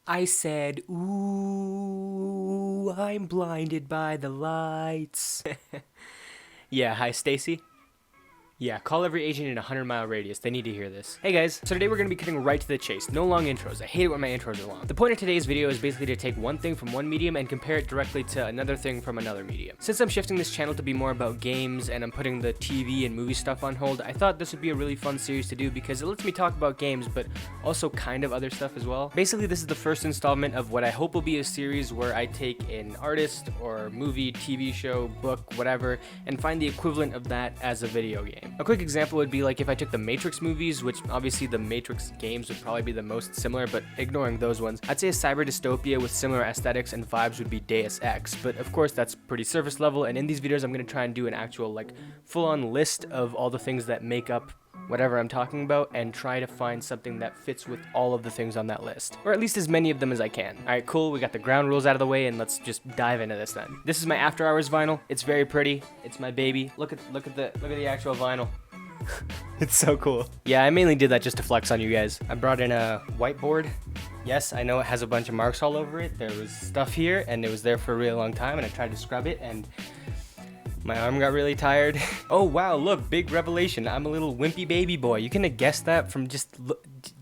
I said, ooh, I'm blinded by the lights. Yeah, hi Stacy. Yeah, call every agent in a 100-mile radius. They need to hear this. Hey guys, so today we're going to be cutting right to the chase. No long intros. I hate it when my intros are long. The point of today's video is basically to take one thing from one medium and compare it directly to another thing from another medium. Since I'm shifting this channel to be more about games and I'm putting the TV and movie stuff on hold, I thought this would be a really fun series to do because it lets me talk about games, but also kind of other stuff as well. Basically, this is the first installment of what I hope will be a series where I take an artist or movie, TV show, book, whatever, and find the equivalent of that as a video game. A quick example would be like if I took the Matrix movies, which obviously the Matrix games would probably be the most similar, but ignoring those ones, I'd say a cyber dystopia with similar aesthetics and vibes would be Deus Ex, but of course that's pretty surface level, and in these videos I'm going to try and do an actual like full-on list of all the things that make up whatever I'm talking about and try to find something that fits with all of the things on that list, or at least as many of them as I can. Alright, cool, we got the ground rules out of the way and let's just dive into this then. This is my After Hours vinyl. It's very pretty. It's my baby. Look at the actual vinyl. It's so cool. Yeah, I mainly did that just to flex on you guys. I brought in a whiteboard. Yes, I know it has a bunch of marks all over it. There was stuff here and it was there for a really long time and I tried to scrub it and my arm got really tired. Oh wow, look, big revelation. I'm a little wimpy baby boy. You can have guessed that from just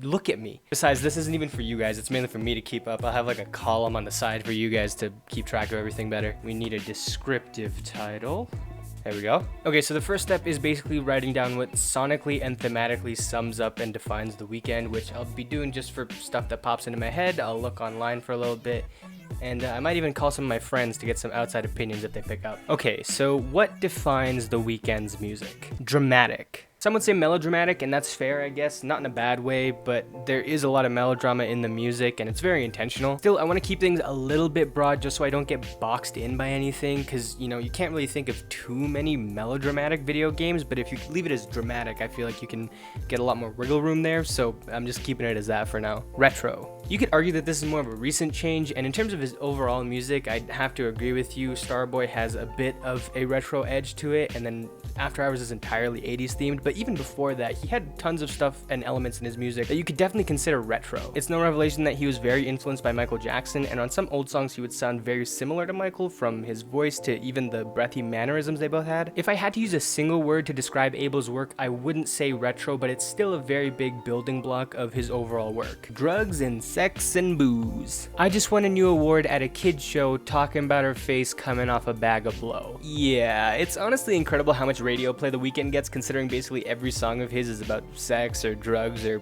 look at me. Besides, this isn't even for you guys. It's mainly for me to keep up. I'll have like a column on the side for you guys to keep track of everything better. We need a descriptive title. There we go. Okay, so the first step is basically writing down what sonically and thematically sums up and defines The Weeknd, which I'll be doing just for stuff that pops into my head. I'll look online for a little bit, and I might even call some of my friends to get some outside opinions if they pick up. Okay, so what defines The Weeknd's music? Dramatic. Some would say melodramatic, and that's fair, I guess, not in a bad way, but there is a lot of melodrama in the music, and it's very intentional. Still, I want to keep things a little bit broad just so I don't get boxed in by anything, because, you know, you can't really think of too many melodramatic video games, but if you leave it as dramatic, I feel like you can get a lot more wiggle room there, so I'm just keeping it as that for now. Retro. You could argue that this is more of a recent change, and in terms of his overall music, I'd have to agree with you. Starboy has a bit of a retro edge to it, and then After Hours is entirely 80s themed, but even before that, he had tons of stuff and elements in his music that you could definitely consider retro. It's no revelation that he was very influenced by Michael Jackson, and on some old songs he would sound very similar to Michael, from his voice to even the breathy mannerisms they both had. If I had to use a single word to describe Abel's work, I wouldn't say retro, but it's still a very big building block of his overall work. Drugs and sex and booze. I just won a new award at a kids show talking about her face coming off a bag of blow. Yeah, it's honestly incredible how much radio play The Weeknd gets, considering basically every song of his is about sex or drugs or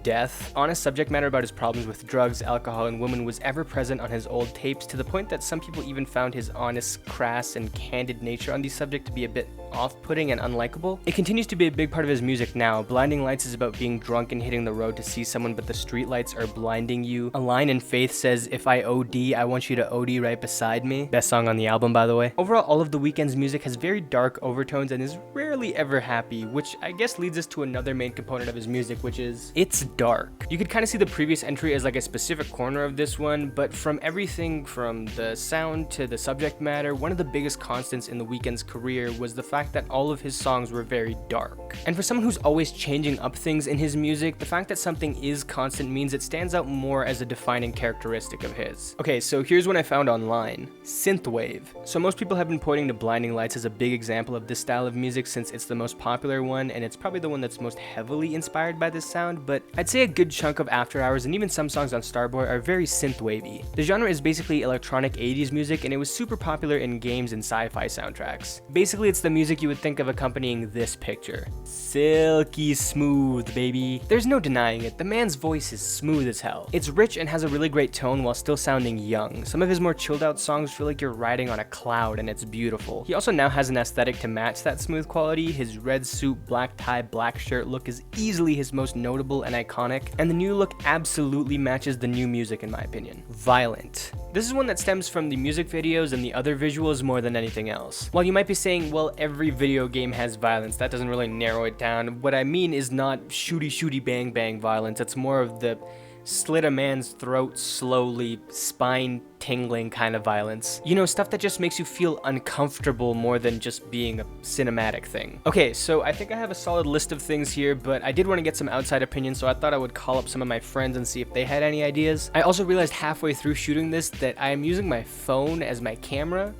death. Honest subject matter about his problems with drugs, alcohol, and women was ever present on his old tapes, to the point that some people even found his honest, crass, and candid nature on these subjects to be a bit off-putting and unlikable. It continues to be a big part of his music now. Blinding Lights is about being drunk and hitting the road to see someone, but the streetlights are blinding you. A line in Faith says, "If I OD, I want you to OD right beside me." Best song on the album, by the way. Overall, all of The Weeknd's music has very dark overtones and is rarely ever happy, which I guess leads us to another main component of his music, which is it's dark. You could kind of see the previous entry as like a specific corner of this one, but from everything from the sound to the subject matter, one of the biggest constants in The Weeknd's career was the fact that all of his songs were very dark. And for someone who's always changing up things in his music, the fact that something is constant means it stands out more as a defining characteristic of his. Okay, so here's what I found online. Synthwave. So most people have been pointing to Blinding Lights as a big example of this style of music since it's the most popular one, and it's probably the one that's most heavily inspired by this sound, but I'd say a good chunk of After Hours and even some songs on Starboy are very synthwavy. The genre is basically electronic 80s music, and it was super popular in games and sci-fi soundtracks. Basically, it's the music you would think of accompanying this picture. Silky smooth, baby. There's no denying it, the man's voice is smooth as hell. It's rich and has a really great tone while still sounding young. Some of his more chilled out songs feel like you're riding on a cloud, and it's beautiful. He also now has an aesthetic to match that smooth quality. His red suit, black tie, black shirt look is easily his most notable and iconic, and the new look absolutely matches the new music in my opinion. Violent. This is one that stems from the music videos and the other visuals more than anything else. While you might be saying, well, every video game has violence, that doesn't really narrow it down. What I mean is not shooty bang bang violence, it's more of the slit a man's throat slowly, spine tingling kind of violence. You know, stuff that just makes you feel uncomfortable more than just being a cinematic thing. Okay, so I think I have a solid list of things here, but I did want to get some outside opinions, so I thought I would call up some of my friends and see if they had any ideas. I also realized halfway through shooting this that I am using my phone as my camera,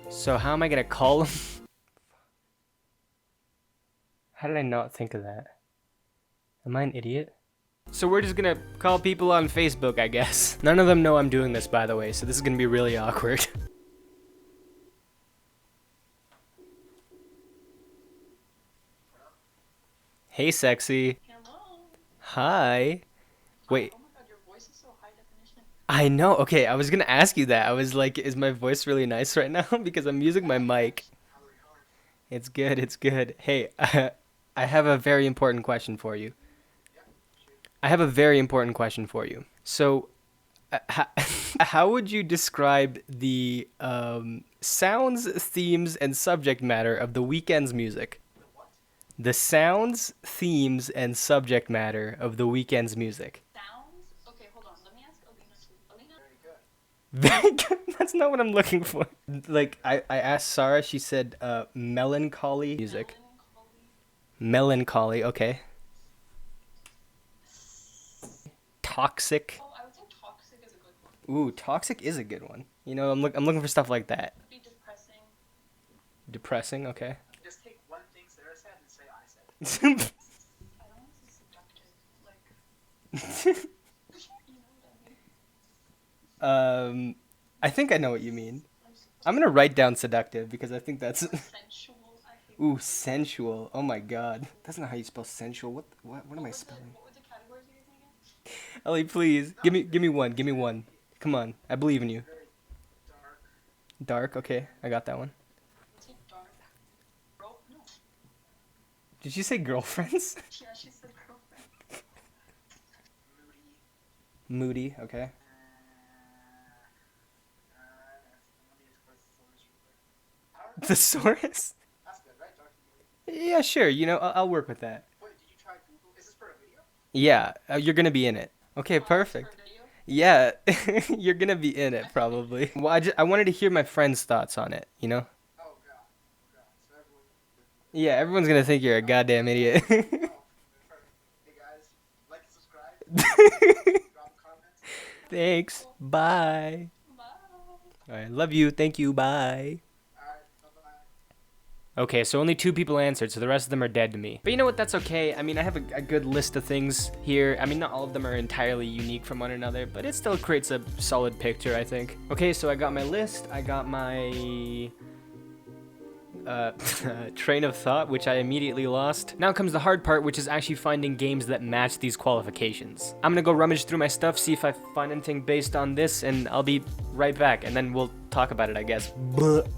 so how am I gonna call them? How did I not think of that? Am I an idiot? So we're just gonna call people on Facebook, I guess. None of them know I'm doing this, by the way, so this is gonna be really awkward. Hey, sexy. Hello. Hi. Wait. Oh my god, your voice is so high definition. I know. Okay, I was gonna ask you that. I was like, is my voice really nice right now? Because I'm using my mic. It's good, it's good. Hey, I have a very important question for you. So, how would you describe the sounds, themes, and subject matter of the Weeknd's music? The sounds, themes, and subject matter of the Weeknd's music. Sounds? Okay, hold on. Let me ask Alina. Alina? Very good. That's not what I'm looking for. Like, I asked Sarah, she said melancholy music. Melancholy, okay. Toxic. Oh, I would say toxic is a good one. Ooh, toxic is a good one. You know, I'm looking for stuff like that. Be depressing. Depressing, okay. Just take one thing Sarah said and say I said it. I don't want to say seductive. Like, you know what I mean? I think I know what you mean. I'm gonna write down seductive because I think that's. Sensual. I hate Ooh, sensual. Oh my god. That's not how you spell sensual. What am I spelling? What were the categories you gave me again? Ellie, please. Give me one. Come on. I believe in you. Very dark. Dark, okay. I got that one. What's it dark? Bro? No. Did you say girlfriends? Yeah, she said girlfriend. Moody. Moody, okay. Let me express the source real quick. Thesaurus? That's good, right? Dark and moody. Yeah, sure. You know, I'll work with that. Wait, did you try Google? Is this for a video? Yeah, you're gonna be in it. Okay, perfect. For a video? Yeah, you're gonna be in it probably. Well, I wanted to hear my friends' thoughts on it, you know? Oh god. Oh god. So everyone. Yeah, everyone's gonna think you're a goddamn idiot. Oh, perfect. Hey guys, like and subscribe. Drop a comment. Thanks. Bye. Bye. Alright, love you. Thank you. Bye. Alright, bye-bye. Okay, so only 2 people answered, so the rest of them are dead to me. But you know what? That's okay. I mean, I have a good list of things here. I mean, not all of them are entirely unique from one another, but it still creates a solid picture, I think. Okay, so I got my list. I got my train of thought, which I immediately lost. Now comes the hard part, which is actually finding games that match these qualifications. I'm gonna go rummage through my stuff, see if I find anything based on this, and I'll be right back, and then we'll talk about it, I guess.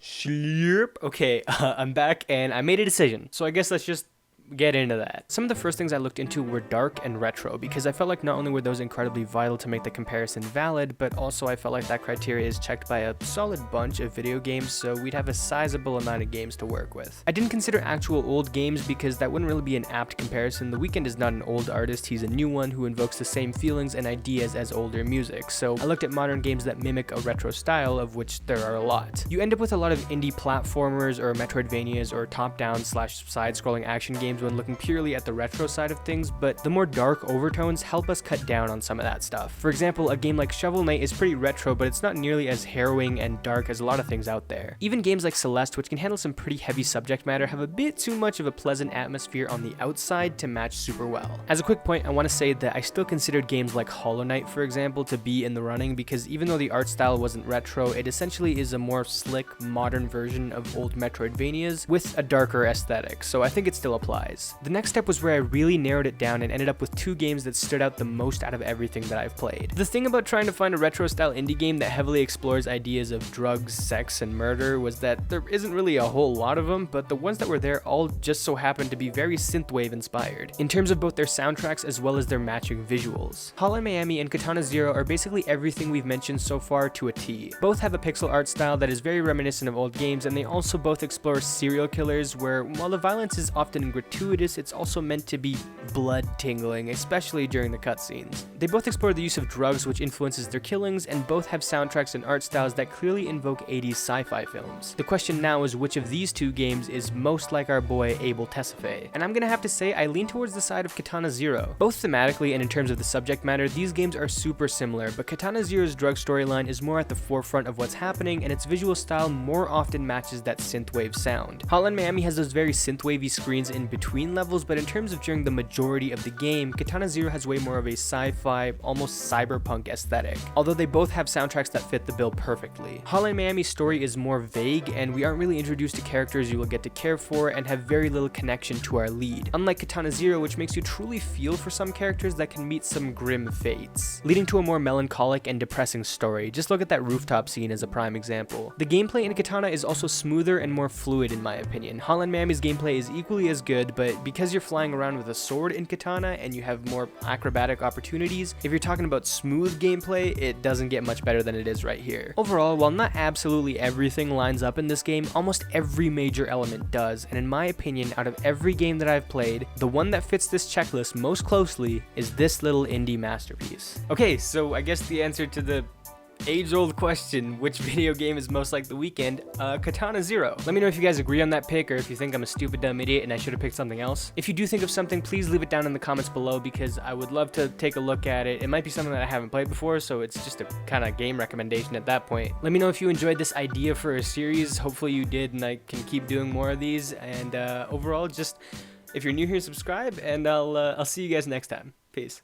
Slurp. Okay, I'm back, and I made a decision, so I guess let's just get into that. Some of the first things I looked into were dark and retro, because I felt like not only were those incredibly vital to make the comparison valid, but also I felt like that criteria is checked by a solid bunch of video games, so we'd have a sizable amount of games to work with. I didn't consider actual old games because that wouldn't really be an apt comparison. The Weeknd is not an old artist, he's a new one who invokes the same feelings and ideas as older music, so I looked at modern games that mimic a retro style, of which there are a lot. You end up with a lot of indie platformers or Metroidvanias or top-down / side-scrolling action games when looking purely at the retro side of things, but the more dark overtones help us cut down on some of that stuff. For example, a game like Shovel Knight is pretty retro, but it's not nearly as harrowing and dark as a lot of things out there. Even games like Celeste, which can handle some pretty heavy subject matter, have a bit too much of a pleasant atmosphere on the outside to match super well. As a quick point, I want to say that I still considered games like Hollow Knight, for example, to be in the running because even though the art style wasn't retro, it essentially is a more slick, modern version of old Metroidvanias with a darker aesthetic, so I think it still applies. The next step was where I really narrowed it down and ended up with 2 games that stood out the most out of everything that I've played. The thing about trying to find a retro style indie game that heavily explores ideas of drugs, sex, and murder was that there isn't really a whole lot of them, but the ones that were there all just so happened to be very synthwave inspired, in terms of both their soundtracks as well as their matching visuals. Hotline Miami and Katana Zero are basically everything we've mentioned so far to a T. Both have a pixel art style that is very reminiscent of old games, and they also both explore serial killers where, while the violence is often gratuitous, gratuitous, it's also meant to be blood-tingling, especially during the cutscenes. They both explore the use of drugs which influences their killings, and both have soundtracks and art styles that clearly invoke 80s sci-fi films. The question now is which of these two games is most like our boy Abel Tesfaye, and I'm gonna have to say I lean towards the side of Katana Zero. Both thematically and in terms of the subject matter, these games are super similar, but Katana Zero's drug storyline is more at the forefront of what's happening, and its visual style more often matches that synthwave sound. Hotline Miami has those very synthwavy screens in between levels, but in terms of during the majority of the game, Katana Zero has way more of a sci-fi, almost cyberpunk aesthetic, although they both have soundtracks that fit the bill perfectly. Hotline Miami's story is more vague, and we aren't really introduced to characters you will get to care for and have very little connection to our lead, unlike Katana Zero, which makes you truly feel for some characters that can meet some grim fates, leading to a more melancholic and depressing story. Just look at that rooftop scene as a prime example. The gameplay in Katana is also smoother and more fluid in my opinion. Hotline Miami's gameplay is equally as good, but because you're flying around with a sword in Katana and you have more acrobatic opportunities, if you're talking about smooth gameplay, it doesn't get much better than it is right here. Overall, while not absolutely everything lines up in this game, almost every major element does, and in my opinion, out of every game that I've played, the one that fits this checklist most closely is this little indie masterpiece. Okay, so I guess the answer to the age-old question, which video game is most like The Weeknd? Katana Zero. Let me know if you guys agree on that pick or if you think I'm a stupid dumb idiot and I should have picked something else. If you do think of something, please leave it down in the comments below because I would love to take a look at it. It might be something that I haven't played before, so it's just a kind of game recommendation at that point. Let me know if you enjoyed this idea for a series. Hopefully you did and I can keep doing more of these, and overall, just if you're new here, subscribe, and I'll see you guys next time. Peace.